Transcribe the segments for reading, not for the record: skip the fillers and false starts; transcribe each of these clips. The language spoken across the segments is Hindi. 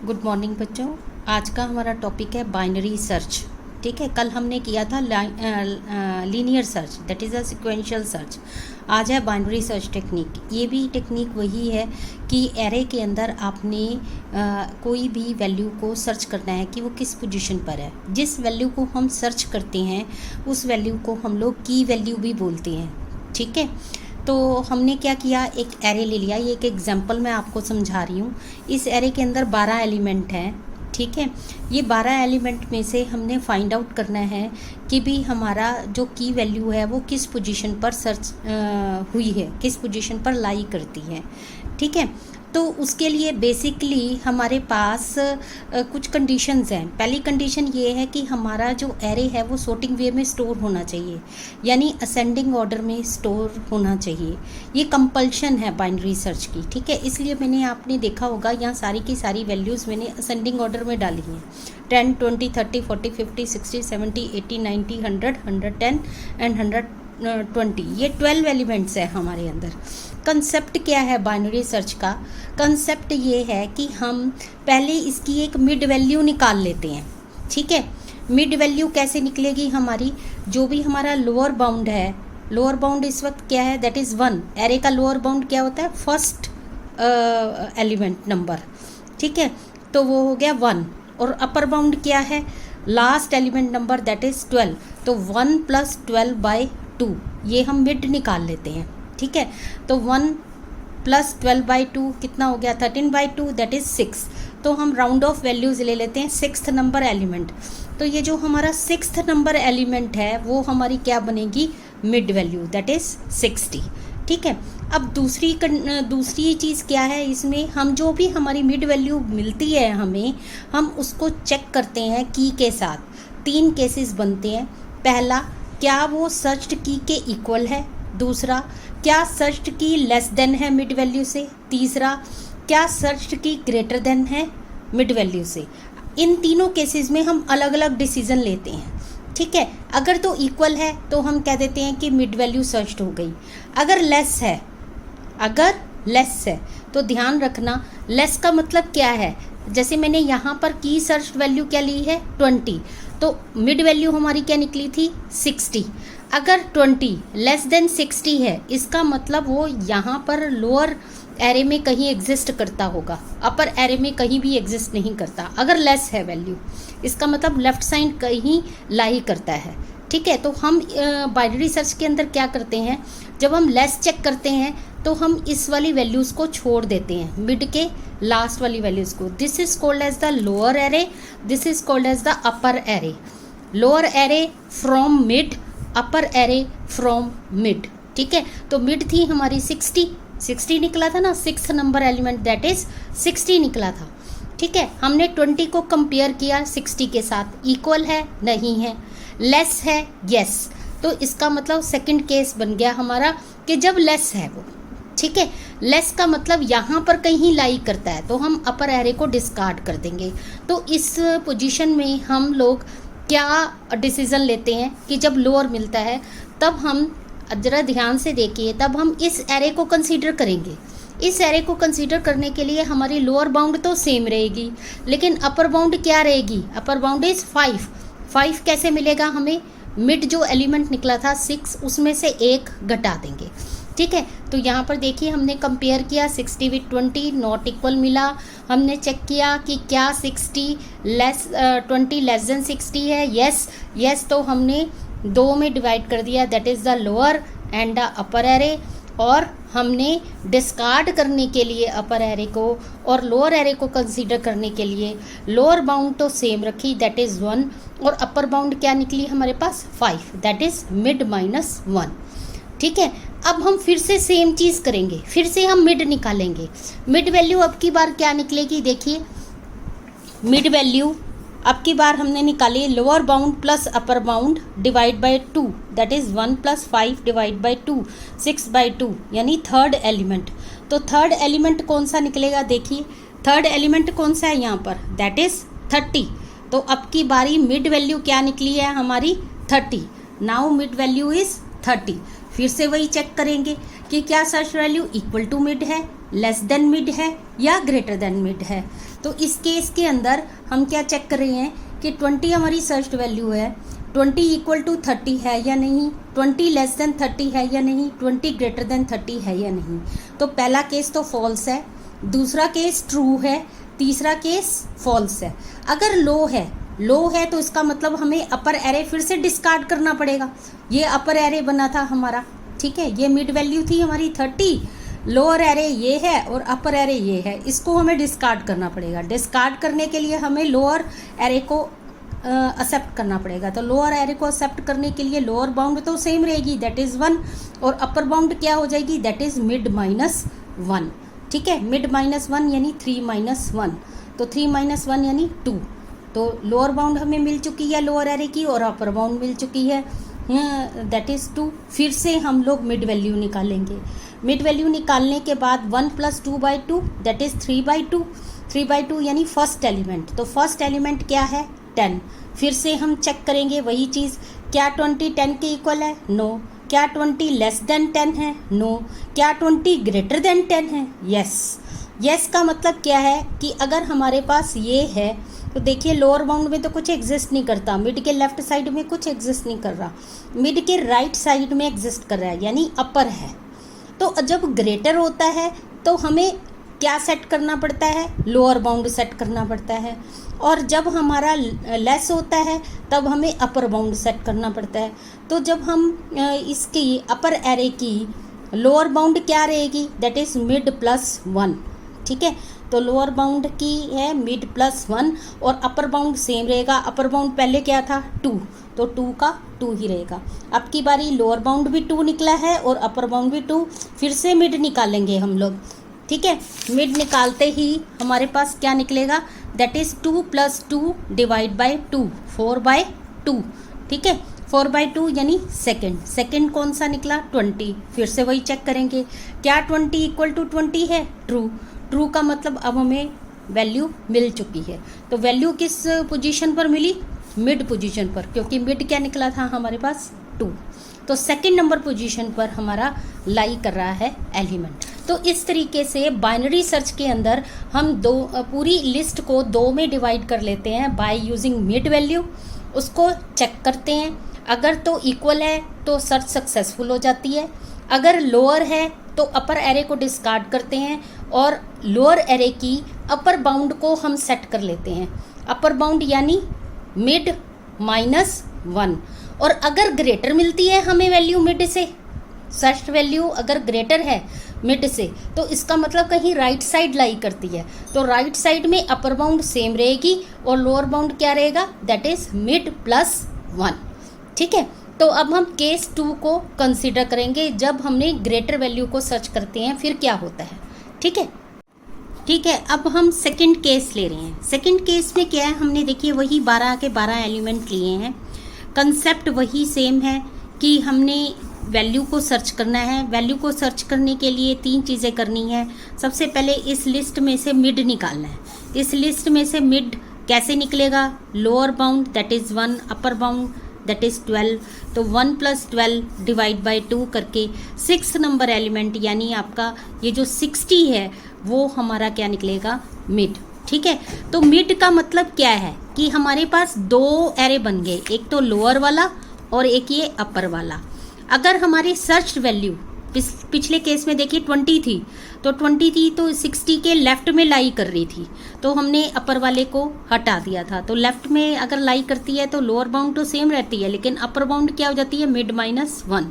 गुड मॉर्निंग बच्चों। आज का हमारा टॉपिक है बाइनरी सर्च। ठीक है, कल हमने किया था linear search, that is a sequential search. आज है बाइनरी सर्च टेक्निक। ये भी टेक्निक वही है कि एरे के अंदर आपने कोई भी वैल्यू को सर्च करना है कि वो किस पोजीशन पर है। जिस वैल्यू को हम सर्च करते हैं उस वैल्यू को हम लोग की वैल्यू भी बोलते हैं। ठीक है, तो हमने क्या किया, एक एरे ले लिया। ये एक एग्जांपल मैं आपको समझा रही हूँ। इस एरे के अंदर 12 एलिमेंट हैं। ठीक है, ये 12 एलिमेंट में से हमने फाइंड आउट करना है कि भी हमारा जो की वैल्यू है वो किस पोजीशन पर सर्च हुई है, किस पोजीशन पर लाई करती है। ठीक है, तो उसके लिए बेसिकली हमारे पास कुछ कंडीशंस हैं। पहली कंडीशन ये है कि हमारा जो एरे है वो सॉर्टिंग वे में स्टोर होना चाहिए, यानी असेंडिंग ऑर्डर में स्टोर होना चाहिए। ये कंपल्शन है बाइनरी सर्च की। ठीक है, इसलिए मैंने आपने देखा होगा यहाँ सारी की सारी वैल्यूज़ मैंने असेंडिंग ऑर्डर में डाली हैं। 10, 20, 30, 40, 50, 60, 70, 80, 90, 100, 110 एंड 120। ये 12 एलिमेंट्स है हमारे अंदर। कंसेप्ट क्या है बाइनरी सर्च का? कंसेप्ट ये है कि हम पहले इसकी एक मिड वैल्यू निकाल लेते हैं। ठीक है, मिड वैल्यू कैसे निकलेगी हमारी? जो भी हमारा लोअर बाउंड है, लोअर बाउंड इस वक्त क्या है, दैट इज़ 1। एरे का लोअर बाउंड क्या होता है? First element number. ठीक है, तो वो हो गया 1। और अपर बाउंड क्या है? Last element number, that is 12। तो 1 + 12/2 ये हम मिड निकाल लेते हैं। ठीक है, तो 1 + 12/2 कितना हो गया? 13/2, दैट इज़ 6। तो हम राउंड ऑफ वैल्यूज़ ले लेते हैं 6th नंबर एलिमेंट। तो ये जो हमारा 6th नंबर एलिमेंट है वो हमारी क्या बनेगी? Mid value, that is 60। ठीक है, अब दूसरी चीज़ क्या है इसमें? हम जो भी हमारी मिड वैल्यू मिलती है हमें, हम उसको चेक करते हैं की के साथ। 3 केसेस बनते हैं। पहला, क्या वो सर्च्ड की के इक्वल है? दूसरा, क्या सर्च्ड की लेस देन है मिड वैल्यू से? तीसरा, क्या सर्च्ड की ग्रेटर देन है मिड वैल्यू से? इन तीनों केसेस में हम अलग अलग डिसीजन लेते हैं। ठीक है, अगर तो इक्वल है तो हम कह देते हैं कि मिड वैल्यू सर्च्ड हो गई। अगर लेस है तो ध्यान रखना, लेस का मतलब क्या है? जैसे मैंने यहाँ पर की सर्च वैल्यू क्या ली है? 20। तो मिड वैल्यू हमारी क्या निकली थी? 60। अगर 20 लेस देन 60 है, इसका मतलब वो यहाँ पर लोअर एरे में कहीं एग्जिस्ट करता होगा, अपर एरे में कहीं भी एग्जिस्ट नहीं करता। अगर लेस है वैल्यू, इसका मतलब लेफ्ट साइड कहीं लाई करता है। ठीक है, तो हम बाइनरी सर्च के अंदर क्या करते हैं, जब हम लेस चेक करते हैं तो हम इस वाली वैल्यूज़ को छोड़ देते हैं, मिड के लास्ट वाली वैल्यूज़ को। This is called as the lower array, this is called as the upper array. Lower array from mid, upper array from mid. ठीक है, तो मिड थी हमारी 60 निकला था ना, 6th number element, that is 60 निकला था। ठीक है, हमने 20 को कंपेयर किया 60 के साथ। इक्वल है? नहीं है। लेस है? यस। तो इसका मतलब सेकंड केस बन गया हमारा कि जब लेस है वो। ठीक है, लेस का मतलब यहाँ पर कहीं लाई करता है तो हम अपर एरे को डिस्कार्ड कर देंगे। तो इस पोजीशन में हम लोग क्या डिसीज़न लेते हैं कि जब लोअर मिलता है तब हम, ज़रा ध्यान से देखिए, तब हम इस एरे को कंसीडर करेंगे। इस एरे को कंसीडर करने के लिए हमारी लोअर बाउंड तो सेम रहेगी, लेकिन अपर बाउंड क्या रहेगी? Upper bound is 5। 5 कैसे मिलेगा हमें? मिड जो एलिमेंट निकला था 6, उसमें से 1 घटा देंगे। ठीक है, तो यहाँ पर देखिए हमने कंपेयर किया 60 विद 20, नॉट इक्वल मिला। हमने चेक किया कि क्या 20 लेस देन 60 है? यस। तो हमने 2 में डिवाइड कर दिया, that is the lower and the upper array. और हमने डिस्कार्ड करने के लिए अपर एरे को और लोअर एरे को कंसीडर करने के लिए लोअर बाउंड तो सेम रखी, दैट इज़ 1, और अपर बाउंड क्या निकली हमारे पास? 5, दैट इज़ मिड -1। ठीक है, अब हम फिर से सेम चीज़ करेंगे, फिर से हम मिड निकालेंगे। मिड वैल्यू अब की बार क्या निकलेगी? देखिए, मिड वैल्यू अब की बार हमने निकाली lower bound plus upper bound divide by 2, that is 1 + 5 divide by 2, 6/2, यानी थर्ड एलिमेंट। तो थर्ड एलिमेंट कौन सा निकलेगा? देखिए, थर्ड एलिमेंट कौन सा है यहाँ पर? That is 30। तो अब की बारी मिड वैल्यू क्या निकली है हमारी? 30। Now mid value is 30। फिर से वही चेक करेंगे कि क्या search value equal to mid है, लेस देन मिड है या ग्रेटर देन मिड है। तो इस केस के अंदर हम क्या चेक कर रहे हैं कि 20 हमारी सर्च वैल्यू है, 20 इक्वल टू 30 है या नहीं, 20 लेस देन 30 है या नहीं, 20 ग्रेटर देन 30 है या नहीं। तो पहला केस तो फॉल्स है, दूसरा केस ट्रू है, तीसरा केस फॉल्स है। अगर लो है तो इसका मतलब हमें अपर एरे फिर से डिस्कार्ड करना पड़ेगा। ये अपर एरे बना था हमारा, ठीक है, ये मिड वैल्यू थी हमारी 30, लोअर एरे ये है और अपर एरे ये है, इसको हमें डिस्कार्ड करना पड़ेगा। डिस्कार्ड करने के लिए हमें लोअर एरे को एक्सेप्ट करना पड़ेगा। तो लोअर एरे को एक्सेप्ट करने के लिए लोअर बाउंड तो सेम रहेगी, दैट इज़ 1, और अपर बाउंड क्या हो जाएगी, दैट इज़ मिड माइनस 1, ठीक है। मिड माइनस 1 यानी 3 माइनस 1, तो 3 माइनस 1 यानी 2। तो लोअर बाउंड हमें मिल चुकी है लोअर एरे की और अपर बाउंड मिल चुकी है, दैट इज़ 2। फिर से हम लोग मिड वैल्यू निकालेंगे। मिड वैल्यू निकालने के बाद 1 + 2/2 दैट इज़ 3/2, 3/2 यानी फर्स्ट एलिमेंट। तो फर्स्ट एलिमेंट क्या है, 10। फिर से हम चेक करेंगे वही चीज़, क्या 20 10 के इक्वल है, नो। क्या 20 लेस देन 10 है, नो। क्या 20 ग्रेटर देन 10 है, यस। यस का मतलब क्या है कि अगर हमारे पास ये है तो देखिए लोअर बाउंड में तो कुछ एग्जिस्ट नहीं करता, मिड के लेफ्ट साइड में कुछ एग्जिस्ट नहीं कर रहा, मिड के राइट साइड में एग्जिस्ट कर रहा है, यानी अपर है। तो जब ग्रेटर होता है तो हमें क्या सेट करना पड़ता है, लोअर बाउंड सेट करना पड़ता है, और जब हमारा लेस होता है तब हमें अपर बाउंड सेट करना पड़ता है। तो जब हम इसकी अपर एरे की लोअर बाउंड क्या रहेगी, दैट इज़ मिड +1, ठीक है। तो लोअर बाउंड की है मिड +1 और अपर बाउंड सेम रहेगा। अपर बाउंड पहले क्या था, 2, तो 2 का 2 ही रहेगा। अब की बारी लोअर बाउंड भी 2 निकला है और अपर बाउंड भी 2, फिर से मिड निकालेंगे हम लोग, ठीक है। मिड निकालते ही हमारे पास क्या निकलेगा, दैट इज़ 2 + 2 / 2, 4/2, ठीक है। 4/2 यानी सेकेंड कौन सा निकला, 20। फिर से वही चेक करेंगे, क्या 20 = 20 है, ट्रू का मतलब अब हमें वैल्यू मिल चुकी है। तो वैल्यू किस पोजीशन पर मिली, मिड पोजीशन पर, क्योंकि मिड क्या निकला था हमारे पास, 2। तो सेकंड नंबर पोजीशन पर हमारा लाई कर रहा है एलिमेंट। तो इस तरीके से बाइनरी सर्च के अंदर हम पूरी लिस्ट को 2 में डिवाइड कर लेते हैं बाय यूजिंग मिड वैल्यू। उसको चेक करते हैं, अगर तो इक्वल है तो सर्च सक्सेसफुल हो जाती है, अगर लोअर है तो अपर एरे को डिस्कार्ड करते हैं और लोअर एरे की अपर बाउंड को हम सेट कर लेते हैं। अपर बाउंड यानी मिड -1, और अगर ग्रेटर मिलती है हमें वैल्यू मिड से, सर्च वैल्यू अगर ग्रेटर है मिड से, तो इसका मतलब कहीं राइट साइड लाई करती है। तो राइट साइड में अपर बाउंड सेम रहेगी और लोअर बाउंड क्या रहेगा, दैट इज़ मिड +1, ठीक है। तो अब हम केस 2 को कंसीडर करेंगे, जब हमने ग्रेटर वैल्यू को सर्च करते हैं फिर क्या होता है, ठीक है। ठीक है, अब हम सेकंड केस ले रहे हैं। सेकंड केस में क्या है, हमने देखिए वही 12 के 12 एलिमेंट लिए हैं, कंसेप्ट वही सेम है कि हमने वैल्यू को सर्च करना है। वैल्यू को सर्च करने के लिए 3 चीज़ें करनी है। सबसे पहले इस लिस्ट में से मिड निकालना है। इस लिस्ट में से मिड कैसे निकलेगा, lower bound that is 1, upper bound that is 12। तो 1 + 12 / 2 करके 6 नंबर एलिमेंट यानी आपका ये जो 60 है वो हमारा क्या निकलेगा, मिड, ठीक है। तो मिड का मतलब क्या है कि हमारे पास 2 एरे बन गए, एक तो लोअर वाला और एक ये अपर वाला। अगर हमारी सर्च वैल्यू पिछले केस में देखिए 20 थी, तो 20 थी तो 60 के लेफ्ट में लाई कर रही थी, तो हमने अपर वाले को हटा दिया था। तो लेफ्ट में अगर लाई करती है तो लोअर बाउंड तो सेम रहती है, लेकिन अपर बाउंड क्या हो जाती है, मिड -1।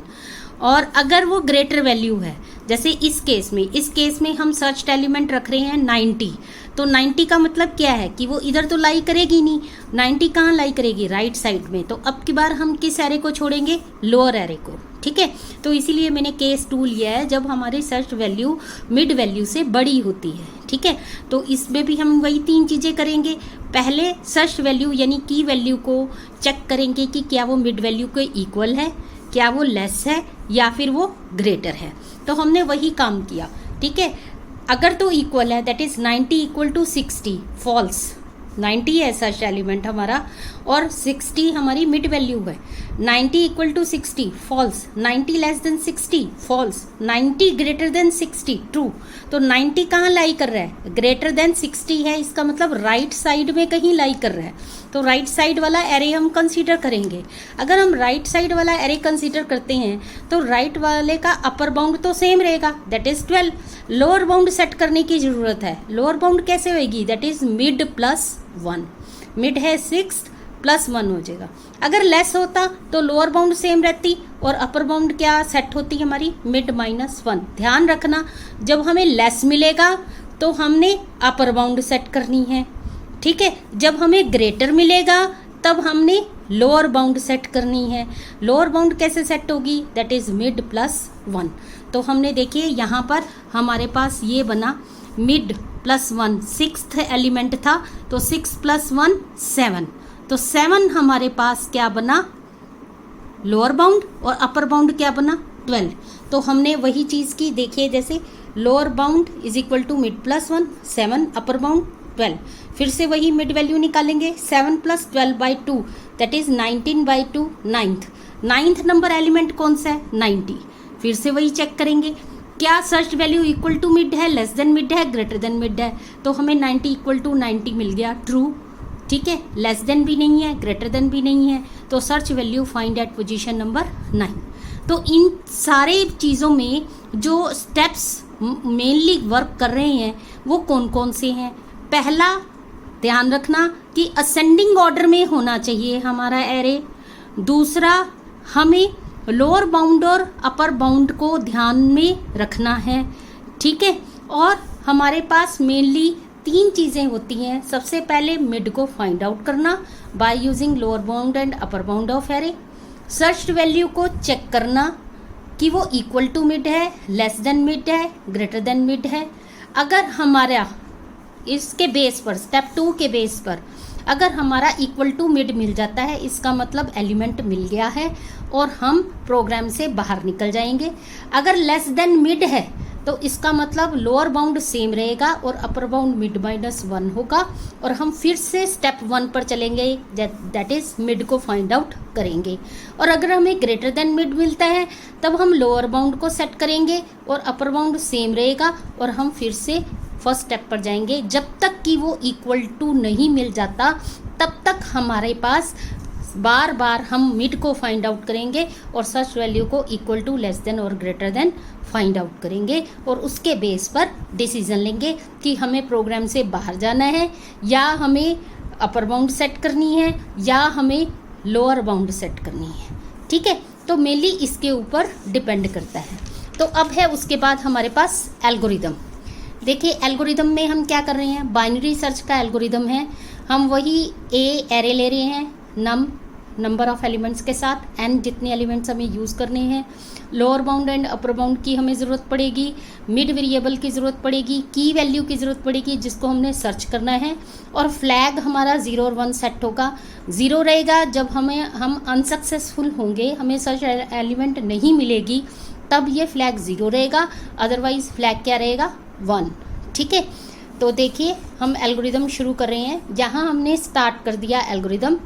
और अगर वो ग्रेटर वैल्यू है, जैसे इस केस में हम सर्च एलिमेंट रख रहे हैं 90, तो 90 का मतलब क्या है कि वो इधर तो लाई करेगी नहीं, 90 कहाँ लाई करेगी, राइट साइड में। तो अब की बार हम किस एरे को छोड़ेंगे, लोअर एरे को, ठीक है। तो इसीलिए मैंने केस 2 लिया है, जब हमारी सर्च वैल्यू मिड वैल्यू से बड़ी होती है, ठीक है। तो इसमें भी हम वही 3 चीज़ें करेंगे। पहले सर्च वैल्यू यानी की वैल्यू को चेक करेंगे कि क्या वो मिड वैल्यू के इक्वल है, क्या वो लेस है या फिर वो ग्रेटर है। तो हमने वही काम किया, ठीक है। अगर तो इक्वल है दैट इज़ 90 = 60, फॉल्स, 90 है सर्च एलिमेंट हमारा और 60 हमारी मिड वैल्यू है। 90 equal to 60 false, 90 less than 60 false, 90 greater than 60 true. तो 90 कहाँ लाई कर रहा है, ग्रेटर देन 60 है, इसका मतलब राइट साइड में कहीं लाई कर रहा है, तो राइट साइड वाला एरे हम कंसीडर करेंगे। अगर हम राइट साइड वाला एरे कंसीडर करते हैं तो राइट वाले का अपर बाउंड तो सेम रहेगा, that is 12। Lower bound set करने की ज़रूरत है। लोअर बाउंड कैसे होगी, that is mid plus 1, mid है 6 प्लस 1 हो जाएगा। अगर लेस होता तो लोअर बाउंड सेम रहती और अपर बाउंड क्या सेट होती हमारी, मिड माइनस 1। ध्यान रखना, जब हमें लेस मिलेगा तो हमने अपर बाउंड सेट करनी है, ठीक है। जब हमें ग्रेटर मिलेगा तब हमने लोअर बाउंड सेट करनी है। लोअर बाउंड कैसे सेट होगी, दैट इज मिड प्लस 1। तो हमने देखिए यहाँ पर हमारे पास ये बना मिड प्लस 1, 6th एलिमेंट था, तो 6 प्लस 1 7, तो 7 हमारे पास क्या बना लोअर बाउंड और अपर बाउंड क्या बना 12। तो हमने वही चीज़ की, देखिए जैसे lower bound is equal to mid plus 1 7, upper bound 12। फिर से वही मिड वैल्यू निकालेंगे, 7 plus 12 by 2 that is 19 by 2 9th number element कौन सा है 90। फिर से वही चेक करेंगे, क्या search value equal to mid है, लेस देन मिड है, ग्रेटर देन मिड है, तो हमें 90 इक्वल टू 90 मिल गया ट्रू, ठीक है। लेस देन भी नहीं है, ग्रेटर देन भी नहीं है, तो search value find at position number 9। तो इन सारे चीज़ों में जो स्टेप्स मेनली वर्क कर रहे हैं वो कौन कौन से हैं। पहला ध्यान रखना कि असेंडिंग ऑर्डर में होना चाहिए हमारा एरे। दूसरा, हमें लोअर बाउंड और अपर बाउंड को ध्यान में रखना है, ठीक है। और हमारे पास मेनली 3 चीज़ें होती हैं। सबसे पहले मिड को फाइंड आउट करना by using lower bound and upper bound of array. Search value को चेक करना कि वो इक्वल टू मिड है, लेस देन मिड है, ग्रेटर देन मिड है। अगर हमारा इसके बेस पर, स्टेप 2 के बेस पर अगर हमारा इक्वल टू मिड मिल जाता है, इसका मतलब एलिमेंट मिल गया है और हम प्रोग्राम से बाहर निकल जाएंगे। अगर लेस देन मिड है तो इसका मतलब लोअर बाउंड सेम रहेगा और अपर बाउंड मिड माइनस 1 होगा और हम फिर से स्टेप 1 पर चलेंगे, दैट इज मिड को फाइंड आउट करेंगे। और अगर हमें ग्रेटर देन मिड मिलता है तब हम लोअर बाउंड को सेट करेंगे और अपर बाउंड सेम रहेगा और हम फिर से फर्स्ट स्टेप पर जाएंगे। जब तक कि वो इक्वल टू नहीं मिल जाता तब तक हमारे पास बार बार हम मिड को फाइंड आउट करेंगे और सर्च वैल्यू को इक्वल टू, लेस देन और ग्रेटर देन फाइंड आउट करेंगे और उसके बेस पर डिसीजन लेंगे कि हमें प्रोग्राम से बाहर जाना है या हमें अपर बाउंड सेट करनी है या हमें लोअर बाउंड सेट करनी है, ठीक है। तो मेनली इसके ऊपर डिपेंड करता है। तो अब है उसके बाद हमारे पास एल्गोरिदम। देखिए एल्गोरिदम में हम क्या कर रहे हैं, बाइनरी सर्च का एल्गोरिदम है। हम वही एरे ले रहे हैं नंबर ऑफ एलिमेंट्स के साथ, n जितने एलिमेंट्स हमें यूज़ करने हैं। Lower bound and upper bound की हमें ज़रूरत पड़ेगी, मिड वेरिएबल की ज़रूरत पड़ेगी, की वैल्यू की ज़रूरत पड़ेगी जिसको हमने सर्च करना है और फ्लैग हमारा 0 और 1 सेट होगा। 0 रहेगा जब हम अनसक्सेसफुल होंगे, हमें सर्च एलिमेंट नहीं मिलेगी, तब ये फ्लैग 0 रहेगा, अदरवाइज फ्लैग क्या रहेगा 1, ठीक है। तो देखिए हम एल्गोरिदम शुरू कर रहे हैं। यहाँ हमने स्टार्ट कर दिया एल्गोरिदम,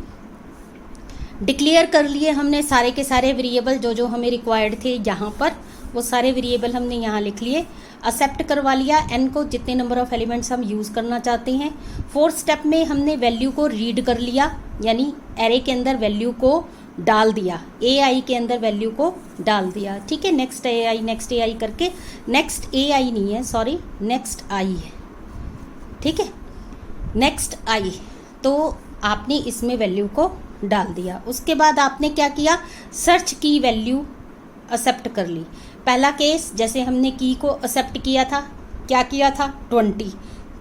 डिक्लेयर कर लिए हमने सारे के सारे वेरिएबल जो जो हमें रिक्वायर्ड थे यहाँ पर, वो सारे वेरिएबल हमने यहाँ लिख लिए। एक्सेप्ट करवा लिया n को, जितने नंबर ऑफ एलिमेंट्स हम यूज़ करना चाहते हैं। 4th स्टेप में हमने वैल्यू को रीड कर लिया, यानी एरे के अंदर वैल्यू को डाल दिया, ai के अंदर वैल्यू को डाल दिया, ठीक है। नेक्स्ट ai करके, नेक्स्ट ai नहीं है सॉरी, नेक्स्ट आई है, ठीक है, नेक्स्ट आई। तो आपने इसमें वैल्यू को डाल दिया। उसके बाद आपने क्या किया, सर्च की वैल्यू एक्सेप्ट कर ली। पहला केस जैसे हमने की को एक्सेप्ट किया था, क्या किया था 20,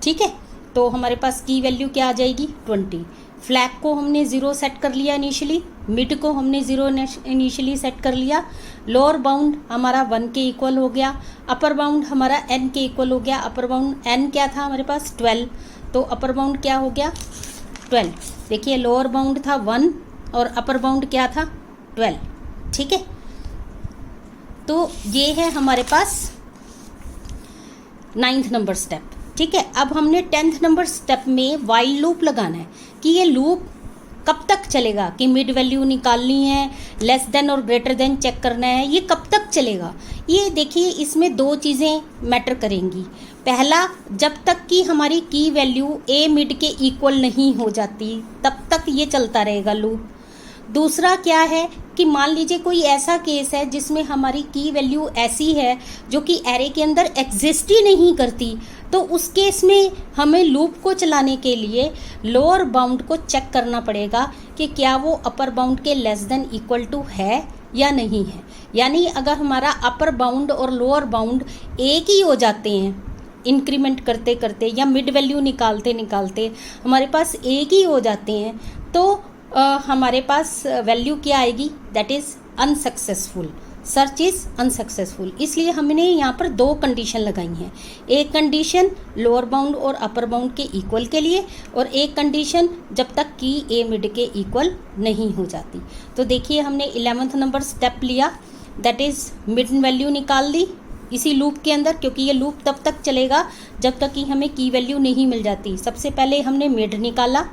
ठीक है। तो हमारे पास की वैल्यू क्या आ जाएगी 20। फ्लैग को हमने 0 सेट कर लिया इनिशियली, मिड को हमने 0 इनिशियली सेट कर लिया, लोअर बाउंड हमारा 1 के इक्वल हो गया, अपर बाउंड हमारा n के इक्वल हो गया। अपर बाउंड n क्या था हमारे पास 12, तो अपर बाउंड क्या हो गया 12। देखिए लोअर बाउंड था 1 और अपर बाउंड क्या था 12, ठीक है। तो ये है हमारे पास 9th नंबर स्टेप, ठीक है। अब हमने 10th नंबर स्टेप में वाइल लूप लगाना है कि ये लूप कब तक चलेगा कि मिड वैल्यू निकालनी है, लेस देन और ग्रेटर देन चेक करना है, ये कब तक चलेगा? ये देखिए इसमें दो चीज़ें मैटर करेंगी। पहला, जब तक कि हमारी की वैल्यू ए मिड के इक्वल नहीं हो जाती तब तक ये चलता रहेगा लूप। दूसरा क्या है कि मान लीजिए कोई ऐसा केस है जिसमें हमारी की वैल्यू ऐसी है जो कि एरे के अंदर एग्जिस्ट ही नहीं करती, तो उस केस में हमें लूप को चलाने के लिए लोअर बाउंड को चेक करना पड़ेगा कि क्या वो अपर बाउंड के लेस देन इक्वल टू है या नहीं है। यानी अगर हमारा अपर बाउंड और लोअर बाउंड एक ही हो जाते हैं इंक्रीमेंट करते करते या मिड वैल्यू निकालते निकालते हमारे पास एक ही हो जाते हैं, तो हमारे पास वैल्यू क्या आएगी? That is unsuccessful, search is unsuccessful. इसलिए हमने यहाँ पर दो कंडीशन लगाई हैं, एक कंडीशन लोअर बाउंड और अपर बाउंड के इक्वल के लिए, और एक कंडीशन जब तक कि ए मिड के इक्वल नहीं हो जाती। तो देखिए हमने 11th नंबर स्टेप लिया, दैट इज़ मिड वैल्यू निकाल ली इसी लूप के अंदर, क्योंकि ये लूप तब तक चलेगा जब तक कि हमें की वैल्यू नहीं मिल जाती। सबसे पहले हमने मिड निकाला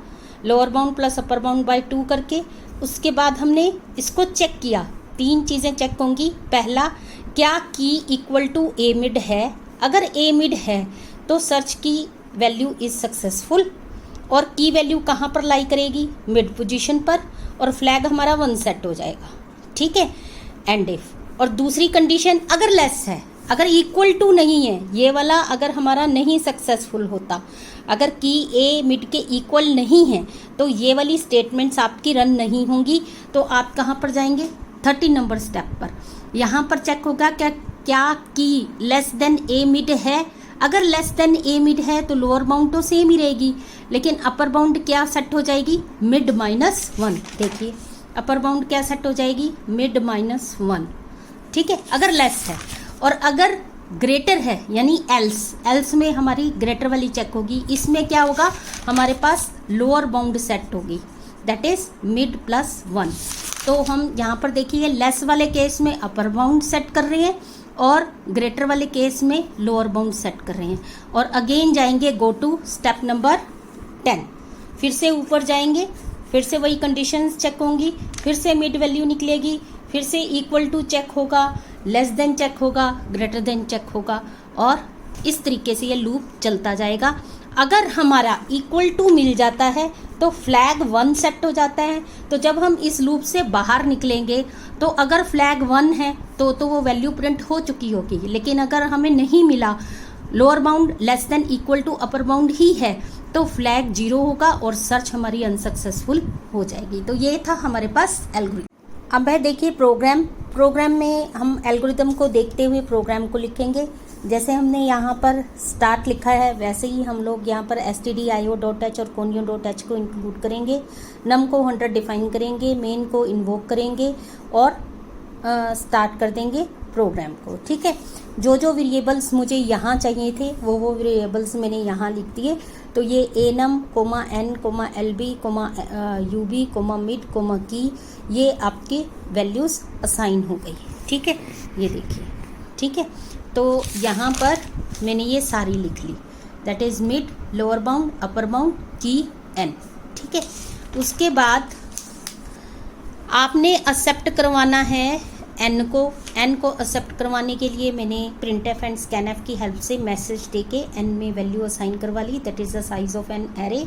lower bound plus upper bound by 2 करके, उसके बाद हमने इसको चेक किया। तीन चीज़ें चेक होंगी। पहला, क्या की इक्वल टू ए मिड है? अगर ए मिड है तो सर्च की वैल्यू इज़ सक्सेसफुल, और की वैल्यू कहाँ पर लाई करेगी? मिड पोजीशन पर, और फ्लैग हमारा 1 सेट हो जाएगा, ठीक है। एंड इफ, और दूसरी कंडीशन अगर लेस है, अगर इक्वल टू नहीं है, ये वाला अगर हमारा नहीं सक्सेसफुल होता, अगर की ए मिड के इक्वल नहीं है तो ये वाली स्टेटमेंट्स आपकी रन नहीं होंगी। तो आप कहाँ पर जाएंगे? 30 नंबर स्टेप पर। यहाँ पर चेक होगा क्या की लेस देन ए मिड है। अगर लेस देन ए मिड है तो लोअर बाउंड तो सेम ही रहेगी, लेकिन अपर बाउंड क्या सेट हो जाएगी? मिड -1। देखिए अपर बाउंड क्या सेट हो जाएगी? मिड -1, ठीक है, अगर लेस है। और अगर ग्रेटर है यानी एल्स में हमारी ग्रेटर वाली चेक होगी। इसमें क्या होगा? हमारे पास लोअर बाउंड सेट होगी, दैट इज मिड +1। तो हम यहाँ पर देखिए लेस वाले केस में अपर बाउंड सेट कर रहे हैं और ग्रेटर वाले केस में लोअर बाउंड सेट कर रहे हैं। और अगेन जाएंगे गो टू स्टेप नंबर 10, फिर से ऊपर जाएंगे, फिर से वही कंडीशंस चेक होंगी, फिर से मिड वैल्यू निकलेगी, फिर से इक्वल टू चेक होगा, लेस देन चेक होगा, ग्रेटर देन चेक होगा, और इस तरीके से ये लूप चलता जाएगा। अगर हमारा इक्वल टू मिल जाता है तो फ्लैग 1 सेट हो जाता है। तो जब हम इस लूप से बाहर निकलेंगे तो अगर फ्लैग 1 है तो वो वैल्यू प्रिंट हो चुकी होगी, लेकिन अगर हमें नहीं मिला, lower bound less than equal to upper bound ही है, तो फ्लैग 0 होगा और सर्च हमारी अनसक्सेसफुल हो जाएगी। तो ये था हमारे पास एल्गोरिथम। अब है देखिए प्रोग्राम में हम एल्गोरिथम को देखते हुए प्रोग्राम को लिखेंगे। जैसे हमने यहाँ पर स्टार्ट लिखा है वैसे ही हम लोग यहाँ पर stdio.h और conio.h को इंक्लूड करेंगे, नम को 100 डिफाइन करेंगे, मेन को इन्वोक करेंगे और स्टार्ट कर देंगे प्रोग्राम को, ठीक है। जो जो वेरिएबल्स मुझे यहाँ चाहिए थे वो वेरिएबल्स मैंने यहाँ लिख दिए। तो ये enum, n, lb, ub, mid, की, ये आपके वैल्यूज़ असाइन हो गई, ठीक है। ये देखिए, ठीक है। तो यहाँ पर मैंने ये सारी लिख ली, that is mid, lower bound, upper bound, key, n, ठीक है। उसके बाद आपने एक्सेप्ट करवाना है n को एक्सेप्ट करवाने के लिए मैंने printf एंड scanf की हेल्प से मैसेज दे के n में वैल्यू असाइन करवा ली, that is the size of an array.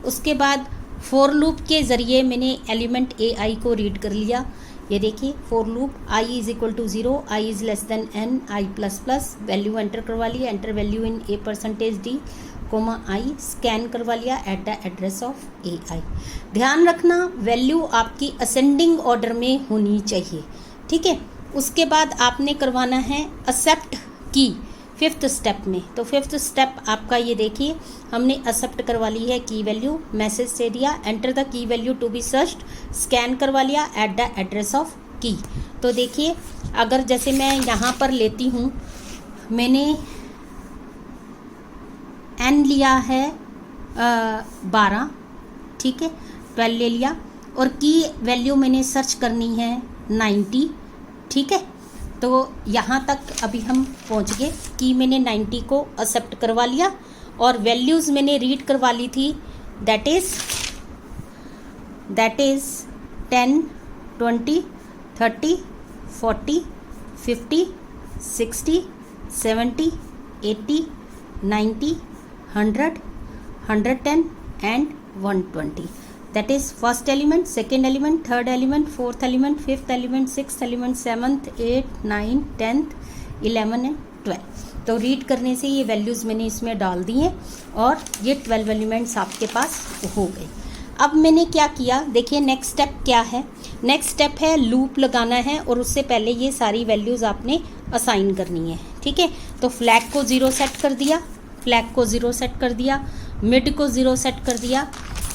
उसके बाद फॉर लूप के ज़रिए मैंने एलिमेंट ai को रीड कर लिया। ये देखिए for loop i is equal to 0, i is less than n, i++, value enter करवा लिया, enter value in a%d, i scan करवा लिया at the address of ai। ध्यान रखना वैल्यू आपकी असेंडिंग ऑर्डर में होनी चाहिए, ठीक है। उसके बाद आपने करवाना है एक्सेप्ट की 5th स्टेप में। तो 5th स्टेप आपका ये देखिए हमने एक्सेप्ट करवा ली है की वैल्यू, मैसेज से दिया enter the key value to be searched, scan करवा लिया एट द एड्रेस ऑफ की। तो देखिए अगर जैसे मैं यहाँ पर लेती हूँ, मैंने n लिया है 12, ठीक है, 12 ले लिया, और की वैल्यू मैंने सर्च करनी है 90, ठीक है। तो यहाँ तक अभी हम पहुँच गए कि मैंने 90 को एक्सेप्ट करवा लिया और वैल्यूज़ मैंने रीड करवा ली थी, that is that is 10, 20, 30, 40, 50, 60, 70, 80, 90, 100, 110 and 120. That is first element, second element, third element, fourth element, fifth element, sixth element, seventh, 8, 9, 10th, 11 and 12. तो रीड करने से ये वैल्यूज़ मैंने इसमें डाल दी हैं और ये 12 एलिमेंट्स आपके पास हो गए। अब मैंने क्या किया, देखिए नेक्स्ट स्टेप क्या है। नेक्स्ट स्टेप है लूप लगाना है और उससे पहले ये सारी वैल्यूज़ आपने असाइन करनी है, ठीक है। तो फ्लैग को 0 सेट कर दिया, फ्लैग को 0 सेट कर दिया, मिड को 0 सेट कर दिया।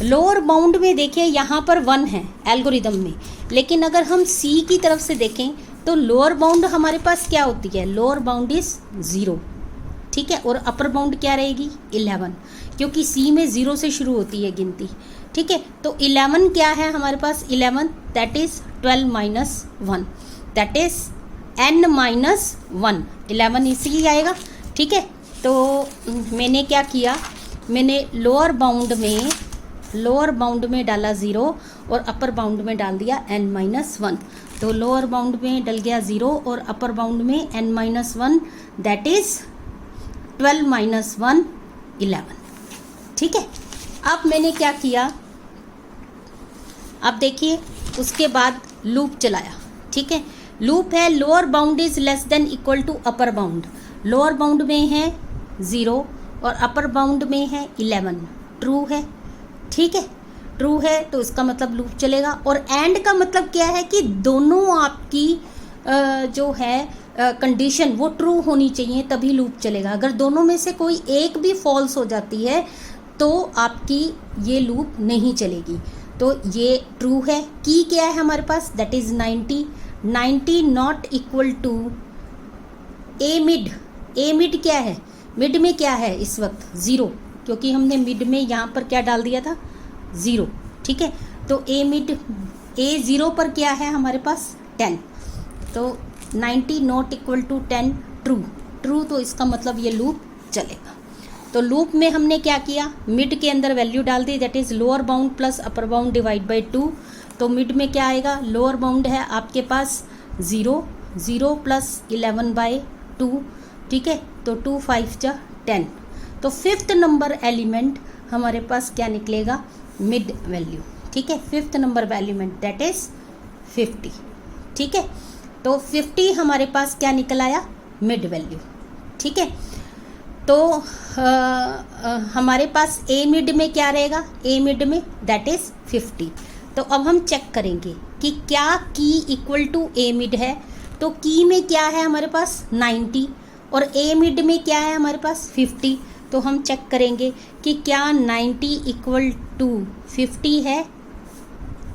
लोअर बाउंड में देखिए यहाँ पर 1 है एल्गोरिदम में, लेकिन अगर हम सी की तरफ से देखें तो लोअर बाउंड हमारे पास क्या होती है, लोअर बाउंड इज़ 0, ठीक है। और अपर बाउंड क्या रहेगी 11, क्योंकि सी में 0 से शुरू होती है गिनती, ठीक है। तो 11 क्या है हमारे पास, 11 that is 12 minus 1 that is n minus 1, 11 इसी आएगा, ठीक है। तो मैंने क्या किया, मैंने लोअर बाउंड में डाला 0 और अपर बाउंड में डाल दिया n माइनस 1। तो लोअर बाउंड में डल गया 0 और अपर बाउंड में n minus 1 that is 12 minus 1 11, ठीक है। अब मैंने क्या किया, अब देखिए उसके बाद लूप चलाया, ठीक है। लूप है lower bound is less than equal to upper bound, lower bound में है 0 और अपर बाउंड में है 11, ट्रू है, ठीक है। ट्रू है तो इसका मतलब लूप चलेगा। और एंड का मतलब क्या है कि दोनों आपकी जो है कंडीशन वो ट्रू होनी चाहिए तभी लूप चलेगा। अगर दोनों में से कोई एक भी फॉल्स हो जाती है तो आपकी ये लूप नहीं चलेगी। तो ये ट्रू है। की क्या है हमारे पास, that is 90, 90 not equal to a mid. A mid क्या है, मिड में क्या है इस वक्त 0, क्योंकि हमने मिड में यहाँ पर क्या डाल दिया था 0, ठीक है। तो ए मिड, ए 0 पर क्या है हमारे पास 10, तो 90 not equal to 10 true, true तो इसका मतलब ये लूप चलेगा। तो लूप में हमने क्या किया, मिड के अंदर वैल्यू डाल दी, that is lower bound plus upper bound divide by 2। तो मिड में क्या आएगा, लोअर बाउंड है आपके पास 0, 0 प्लस 11 बाई 2, ठीक है। तो 2 5 जा 10। तो फिफ्थ नंबर एलिमेंट हमारे पास क्या निकलेगा, मिड वैल्यू, ठीक है। Fifth number element that is 50, ठीक है। तो 50 हमारे पास क्या निकल आया, मिड वैल्यू, ठीक है। तो हमारे पास ए मिड में क्या रहेगा, ए मिड में दैट इज़ 50। तो अब हम चेक करेंगे कि क्या की इक्वल टू ए मिड है। तो की में क्या है हमारे पास 90 और ए मिड में क्या है हमारे पास 50। तो हम चेक करेंगे कि क्या 90 इक्वल टू 50 है,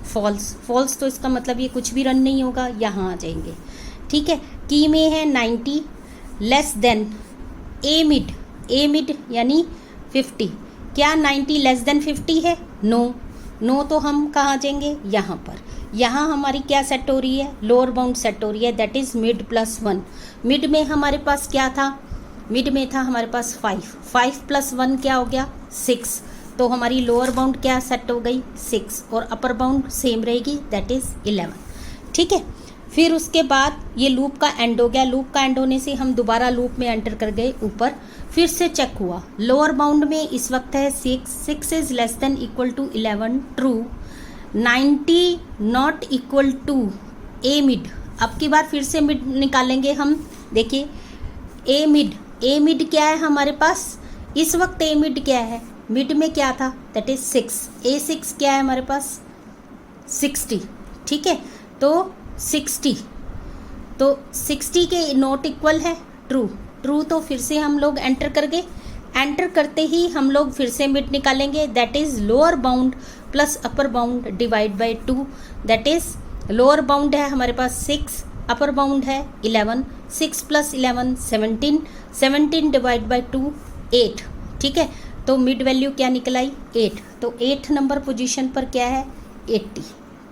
फॉल्स, फॉल्स तो इसका मतलब ये कुछ भी रन नहीं होगा, यहाँ आ जाएंगे, ठीक है। की में है 90 less then A mid, a mid यानी 50, क्या 90 लेस देन 50 है, नो, नो तो हम कहाँ जाएंगे, यहाँ पर। यहाँ हमारी क्या सेट हो रही है, लोअर बाउंड सेट हो रही है, that is mid plus 1। Mid में हमारे पास क्या था, मिड में था हमारे पास 5, 5 प्लस 1 क्या हो गया 6। तो हमारी लोअर बाउंड क्या सेट हो गई 6 और अपर बाउंड सेम रहेगी, दैट इज़ 11, ठीक है। फिर उसके बाद ये लूप का एंड हो गया। लूप का एंड होने से हम दोबारा लूप में एंटर कर गए ऊपर, फिर से चेक हुआ। लोअर बाउंड में इस वक्त है 6, 6 is less than equal to 11 true, 90 not equal to a mid. अब की बार फिर से मिड निकालेंगे हम, देखिए ए मिड, ए मिड क्या है हमारे पास इस वक्त, ए मिड क्या है, मिड में क्या था दैट इज़ 6, ए 6 क्या है हमारे पास 60, ठीक है। तो 60, तो 60 के नॉट इक्वल है ट्रू, ट्रू तो फिर से हम लोग एंटर कर गए। एंटर करते ही हम लोग फिर से मिड निकालेंगे, that is lower bound plus upper bound divide by 2, that is lower bound है हमारे पास 6, अपर बाउंड है 11, 6 प्लस 11 17, 17 डिवाइड बाई 2 8, ठीक है। तो मिड वैल्यू क्या निकल आई 8। तो 8 नंबर पोजीशन पर क्या है 80,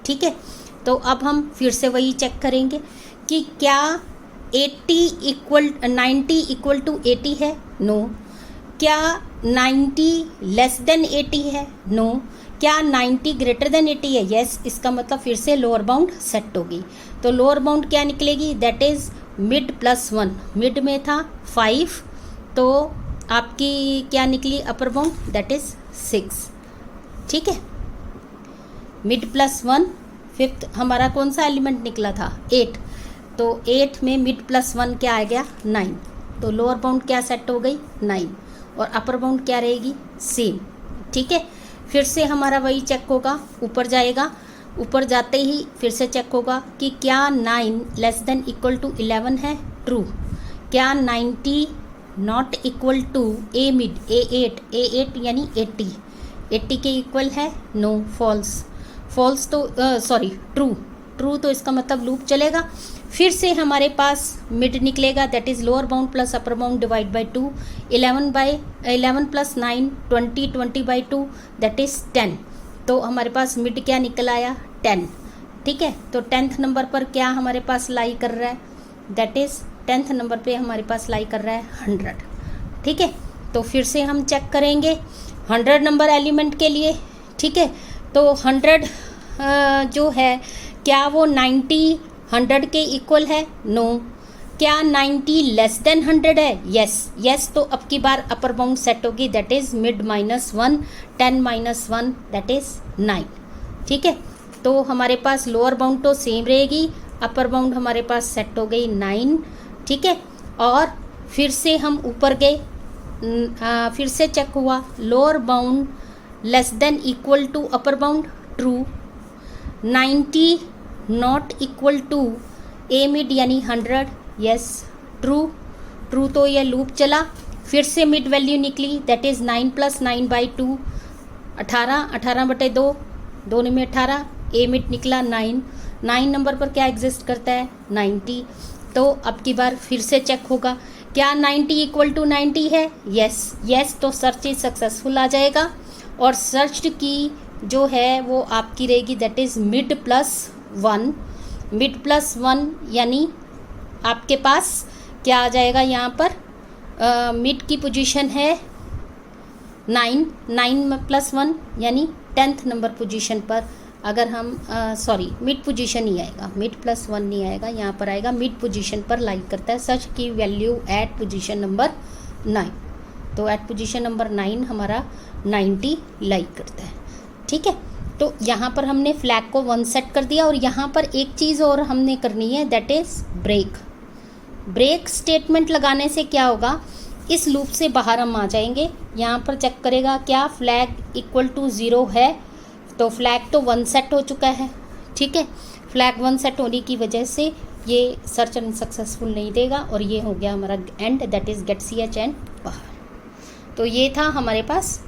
ठीक है। तो अब हम फिर से वही चेक करेंगे कि क्या 90 इक्वल टू 80 है, नो। क्या 90 लेस देन 80 है, नो। क्या 90 ग्रेटर देन 80 है? यस, इसका मतलब फिर से लोअर बाउंड सेट होगी। तो लोअर बाउंड क्या निकलेगी? That is mid plus 1। Mid में था 5, तो आपकी क्या निकली अपर बाउंड? That is 6। ठीक है, मिड प्लस 1, फिफ्थ हमारा कौन सा एलिमेंट निकला था? 8। तो 8 में मिड प्लस 1 क्या आ गया? 9। तो लोअर बाउंड क्या सेट हो गई? 9, और अपर बाउंड क्या रहेगी? सेम। ठीक है, फिर से हमारा वही चेक होगा, ऊपर जाएगा, ऊपर जाते ही फिर से चेक होगा कि क्या 9 लेस देन इक्वल टू 11 है? ट्रू। क्या 90 not equal to a mid A8 यानी 80 के इक्वल है? No, false. फॉल्स तो सॉरी ट्रू तो इसका मतलब लूप चलेगा। फिर से हमारे पास मिड निकलेगा, that is lower bound plus upper bound divide by 2। 11 plus 9 20 by 2 that is 10। तो हमारे पास मिड क्या निकल आया? 10। ठीक है, तो 10th नंबर पर क्या हमारे पास लाई कर रहा है? दैट इज़ 10th नंबर पे हमारे पास लाई कर रहा है 100। ठीक है, तो फिर से हम चेक करेंगे 100 नंबर एलिमेंट के लिए। ठीक है, तो 100 जो है क्या वो 90 100 के इक्वल है? नो। क्या 90 लेस देन 100 है? यस। तो अब की बार अपर बाउंड सेट होगी, that is mid -1, 10 - 1 that is 9। ठीक है, तो हमारे पास लोअर बाउंड तो सेम रहेगी, अपर बाउंड हमारे पास सेट हो गई 9। ठीक है, और फिर से हम ऊपर गए, फिर से चेक हुआ, lower bound less than equal to upper bound, true. 90 not equal to a mid यानी 100, यस, ट्रू तो ये लूप चला। फिर से मिड वैल्यू निकली, दैट इज़ 9 + 9 बाई 2 18 बटे 2 में 18, ए मिड निकला 9 नंबर पर क्या एग्जिस्ट करता है? 90। तो अब की बार फिर से चेक होगा, क्या 90 इक्वल टू 90 है? यस, तो सर्च इज सक्सेसफुल आ जाएगा, और सर्च की जो है वो आपकी रहेगी दैट इज़ मिड प्लस 1 यानी आपके पास क्या आ जाएगा यहाँ पर? मिड की पोजीशन है 9 + 1 यानी 10th नंबर पोजीशन पर। अगर हम मिड पोजीशन ही आएगा, मिड प्लस 1 नहीं आएगा, यहाँ पर आएगा मिड पोजीशन पर लाइक करता है। सर्च की वैल्यू एट पोजीशन नंबर 9, तो एट पोजीशन नंबर 9 हमारा 90 लाइक करता है। ठीक है, तो यहाँ पर हमने फ्लैग को 1 सेट कर दिया, और यहाँ पर एक चीज़ और हमने करनी है, दैट इज़ ब्रेक स्टेटमेंट लगाने से क्या होगा, इस लूप से बाहर हम आ जाएंगे। यहाँ पर चेक करेगा क्या फ्लैग इक्वल टू 0 है, तो फ्लैग तो 1 सेट हो चुका है। ठीक है, फ्लैग 1 सेट होने की वजह से ये सर्च अनसक्सेसफुल नहीं देगा, और ये हो गया हमारा and, that is gate CH and बाहर। तो ये था हमारे पास